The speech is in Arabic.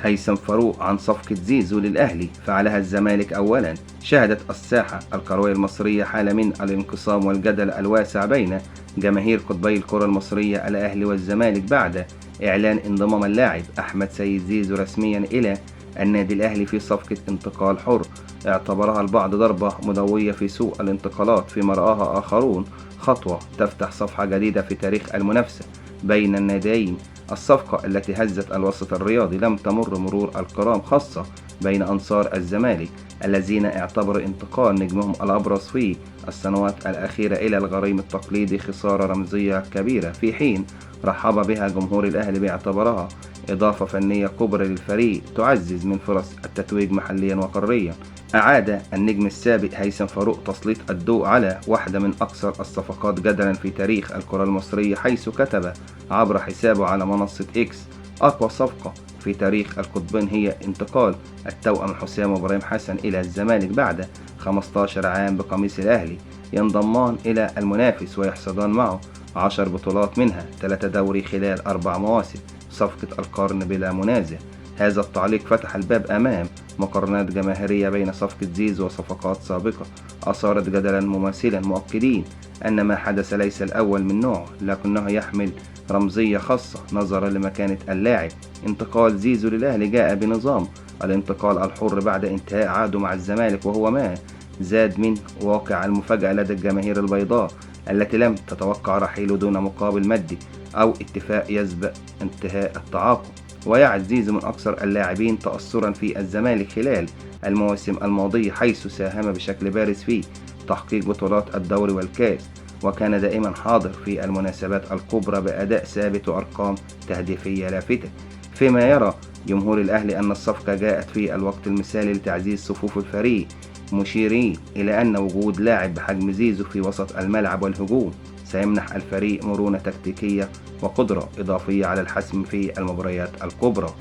هيثم فاروق عن صفقة زيزو للأهلي فعلها الزمالك أولا. شهدت الساحة الكروية المصرية حالة من الانقسام والجدل الواسع بين جماهير قطبي الكرة المصرية الأهلي والزمالك بعد إعلان انضمام اللاعب أحمد سيد زيزو رسميا إلى النادي الأهلي في صفقة انتقال حر. اعتبرها البعض ضربة مضوية في سوق الانتقالات، فيما رآها آخرون خطوة تفتح صفحة جديدة في تاريخ المنافسة بين الناديين. الصفقة التي هزت الوسط الرياضي لم تمر مرور الكرام، خاصة بين أنصار الزمالك الذين اعتبروا انتقال نجمهم الأبرز في السنوات الأخيرة إلى الغريم التقليدي خسارة رمزية كبيرة، في حين رحب بها جمهور الأهلي باعتبارها إضافة فنية كبرى للفريق تعزز من فرص التتويج محليا وقاريا. أعاد النجم السابق هيثم فاروق تسليط الضوء على واحدة من أكثر الصفقات جدلا في تاريخ الكرة المصرية، حيث كتب عبر حسابه على منصة إكس: أقوى صفقة في تاريخ القطبين هي انتقال التوأم حسام وإبراهيم حسن إلى الزمالك بعد 15 عام بقميص الأهلي، ينضمان إلى المنافس ويحصدان معه 10 بطولات منها 3 دوري خلال 4 مواسم. صفقة القرن بلا منازع. هذا التعليق فتح الباب أمام مقارنات جماهيرية بين صفقة زيزو وصفقات سابقة أثارت جدلا مماثلا، مؤكدين أن ما حدث ليس الأول من نوعه لكنه يحمل رمزية خاصة نظرا لمكانة اللاعب. انتقال زيزو للأهلي جاء بنظام الانتقال الحر بعد انتهاء عقده مع الزمالك، وهو ما زاد من واقع المفاجأة لدى الجماهير البيضاء التي لم تتوقع رحيله دون مقابل مادي أو اتفاق يسبق انتهاء التعاقد. ويعد زيزو من أكثر اللاعبين تأثرا في الزمالك خلال المواسم الماضية، حيث ساهم بشكل بارز في تحقيق بطولات الدوري والكاس، وكان دائما حاضر في المناسبات الكبرى بأداء ثابت وأرقام تهديفية لافتة. فيما يرى جمهور الأهلي أن الصفقة جاءت في الوقت المثالي لتعزيز صفوف الفريق، مشيرين إلى أن وجود لاعب بحجم زيزو في وسط الملعب والهجوم سيمنح الفريق مرونة تكتيكية وقدرة إضافية على الحسم في المباريات الكبرى.